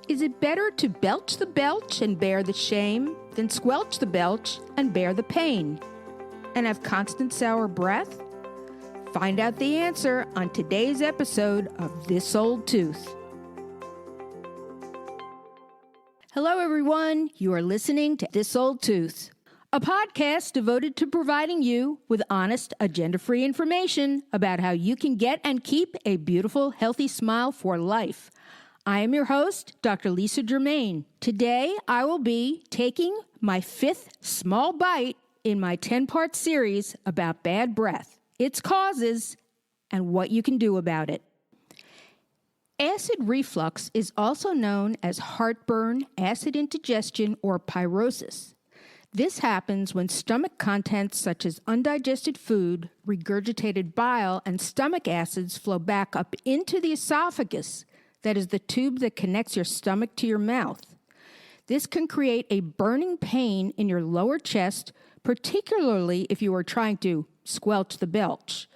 Is it better to belch the belch and bear the shame than squelch the belch and bear the pain? And have constant sour breath? Find out the answer on today's episode of This Old Tooth. Hello, everyone. You are listening to This Old Tooth, a podcast devoted to providing you with honest, agenda-free information about how you can get and keep a beautiful, healthy smile for life. I am your host, Dr. Lisa Germain. Today, I will be taking my fifth small bite in my 10-part series about bad breath, its causes, and what you can do about it. Acid reflux is also known as heartburn, acid indigestion, or pyrosis. This happens when stomach contents such as undigested food, regurgitated bile, and stomach acids flow back up into the esophagus, that is the tube that connects your stomach to your mouth. This can create a burning pain in your lower chest, particularly if you are trying to squelch the belch.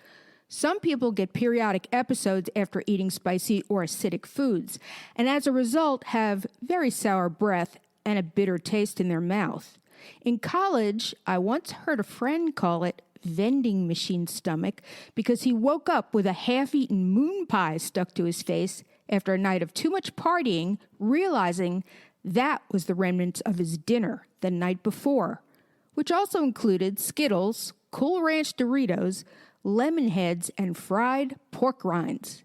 Some people get periodic episodes after eating spicy or acidic foods, and as a result have very sour breath and a bitter taste in their mouth. In college, I once heard a friend call it vending machine stomach because he woke up with a half-eaten moon pie stuck to his face after a night of too much partying, realizing that was the remnants of his dinner the night before, which also included Skittles, Cool Ranch Doritos, lemon heads, and fried pork rinds.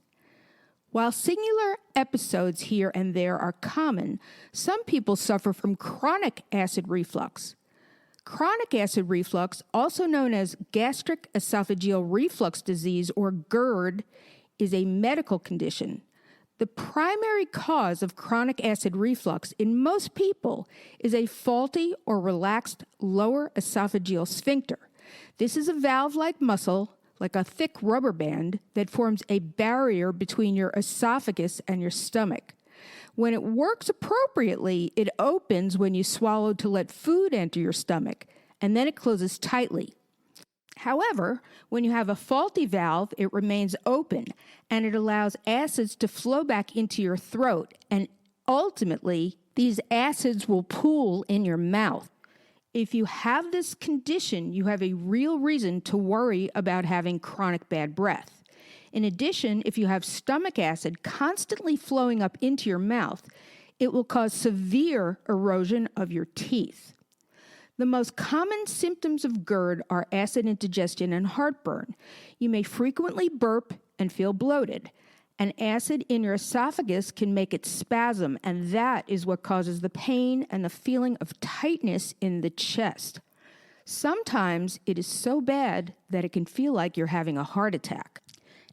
While singular episodes here and there are common, some people suffer from chronic acid reflux. Chronic acid reflux, also known as gastric esophageal reflux disease or GERD, is a medical condition. The primary cause of chronic acid reflux in most people is a faulty or relaxed lower esophageal sphincter. This is a valve-like muscle, like a thick rubber band, that forms a barrier between your esophagus and your stomach. When it works appropriately, it opens when you swallow to let food enter your stomach, and then it closes tightly. However, when you have a faulty valve, it remains open, and it allows acids to flow back into your throat, and ultimately, these acids will pool in your mouth. If you have this condition, you have a real reason to worry about having chronic bad breath. In addition, if you have stomach acid constantly flowing up into your mouth, it will cause severe erosion of your teeth. The most common symptoms of GERD are acid indigestion and heartburn. You may frequently burp and feel bloated. An acid in your esophagus can make it spasm, and that is what causes the pain and the feeling of tightness in the chest. Sometimes it is so bad that it can feel like you're having a heart attack.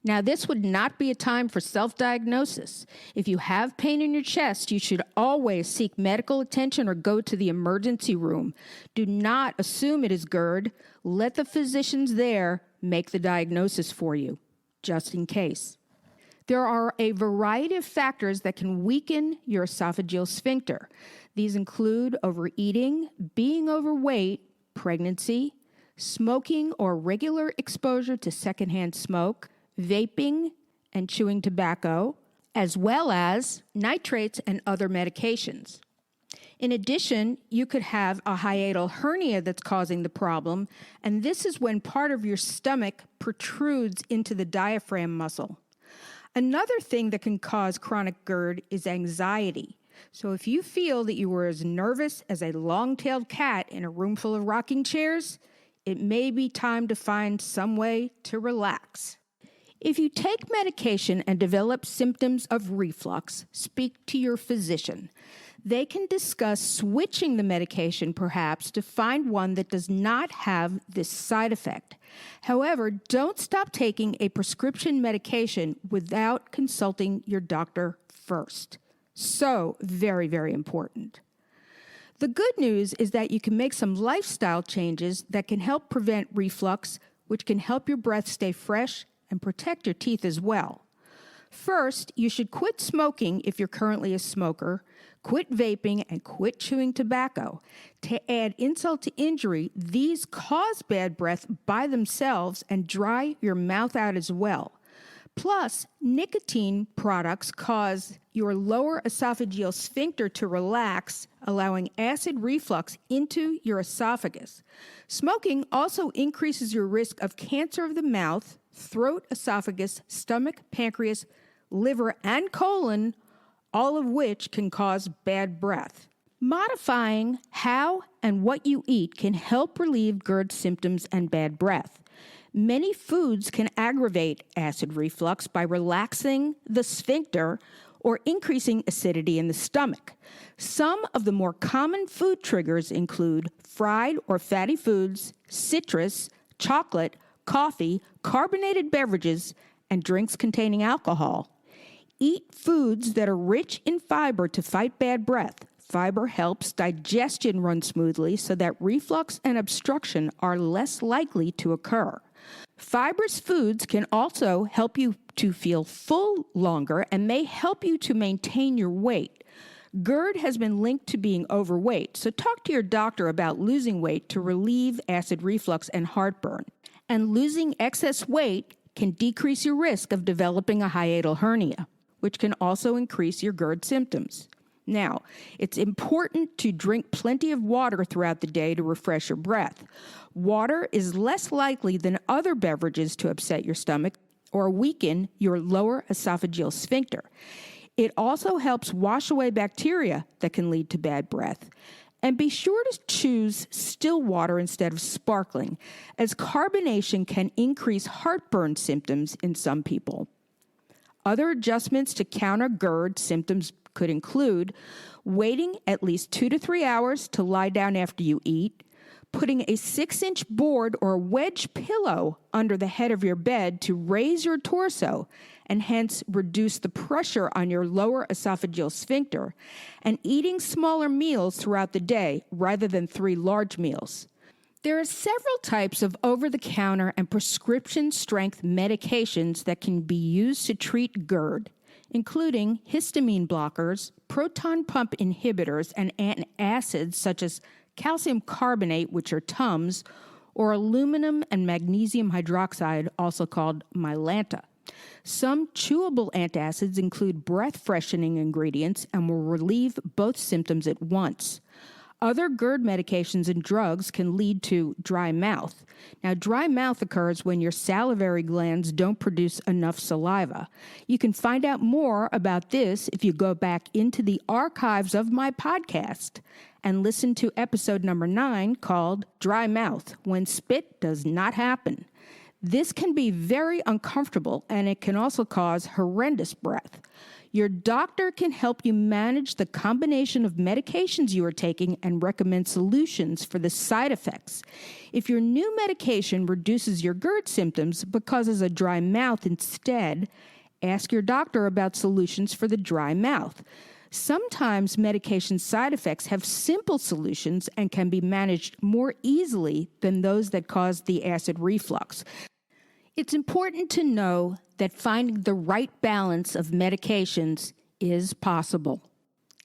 Now, this would not be a time for self-diagnosis. If you have pain in your chest, you should always seek medical attention or go to the emergency room. Do not assume it is GERD. Let the physicians there make the diagnosis for you, just in case. There are a variety of factors that can weaken your esophageal sphincter. These include overeating, being overweight, pregnancy, smoking or regular exposure to secondhand smoke, vaping and chewing tobacco, as well as nitrates and other medications. In addition, you could have a hiatal hernia that's causing the problem, and this is when part of your stomach protrudes into the diaphragm muscle. Another thing that can cause chronic GERD is anxiety. So if you feel that you were as nervous as a long-tailed cat in a room full of rocking chairs, it may be time to find some way to relax. If you take medication and develop symptoms of reflux, speak to your physician. They can discuss switching the medication perhaps to find one that does not have this side effect. However, don't stop taking a prescription medication without consulting your doctor first. So, very, very important. The good news is that you can make some lifestyle changes that can help prevent reflux, which can help your breath stay fresh and protect your teeth as well. First, you should quit smoking if you're currently a smoker, quit vaping, and quit chewing tobacco. To add insult to injury, these cause bad breath by themselves and dry your mouth out as well. Plus, nicotine products cause your lower esophageal sphincter to relax, allowing acid reflux into your esophagus. Smoking also increases your risk of cancer of the mouth, throat, esophagus, stomach, pancreas, liver, and colon, all of which can cause bad breath. Modifying how and what you eat can help relieve GERD symptoms and bad breath. Many foods can aggravate acid reflux by relaxing the sphincter or increasing acidity in the stomach. Some of the more common food triggers include fried or fatty foods, citrus, chocolate, coffee, carbonated beverages, and drinks containing alcohol. Eat foods that are rich in fiber to fight bad breath. Fiber helps digestion run smoothly so that reflux and obstruction are less likely to occur. Fibrous foods can also help you to feel full longer and may help you to maintain your weight. GERD has been linked to being overweight, so talk to your doctor about losing weight to relieve acid reflux and heartburn. And losing excess weight can decrease your risk of developing a hiatal hernia, which can also increase your GERD symptoms. Now, it's important to drink plenty of water throughout the day to refresh your breath. Water is less likely than other beverages to upset your stomach or weaken your lower esophageal sphincter. It also helps wash away bacteria that can lead to bad breath. And be sure to choose still water instead of sparkling, as carbonation can increase heartburn symptoms in some people. Other adjustments to counter GERD symptoms could include waiting at least 2 to 3 hours to lie down after you eat, putting a 6-inch board or wedge pillow under the head of your bed to raise your torso and hence reduce the pressure on your lower esophageal sphincter, and eating smaller meals throughout the day rather than 3 large meals. There are several types of over-the-counter and prescription-strength medications that can be used to treat GERD, including histamine blockers, proton pump inhibitors, and antacids such as calcium carbonate, which are Tums, or aluminum and magnesium hydroxide, also called Mylanta. Some chewable antacids include breath-freshening ingredients and will relieve both symptoms at once. Other GERD medications and drugs can lead to dry mouth. Now, dry mouth occurs when your salivary glands don't produce enough saliva. You can find out more about this if you go back into the archives of my podcast and listen to episode number 9 called Dry Mouth, When Spit Does Not Happen. This can be very uncomfortable, and it can also cause horrendous breath. Your doctor can help you manage the combination of medications you are taking and recommend solutions for the side effects. If your new medication reduces your GERD symptoms but causes a dry mouth instead, ask your doctor about solutions for the dry mouth. Sometimes medication side effects have simple solutions and can be managed more easily than those that cause the acid reflux. It's important to know that finding the right balance of medications is possible.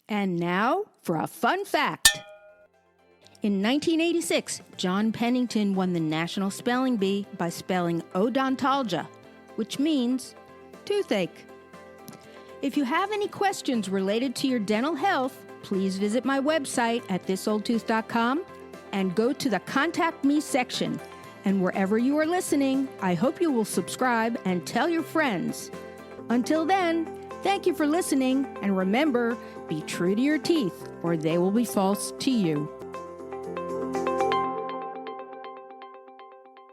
And now for a fun fact. In 1986, John Pennington won the National Spelling Bee by spelling odontologia, which means toothache. If you have any questions related to your dental health, please visit my website at thisoldtooth.com and go to the Contact Me section. And wherever you are listening, I hope you will subscribe and tell your friends. Until then, thank you for listening, and remember, be true to your teeth, or they will be false to you.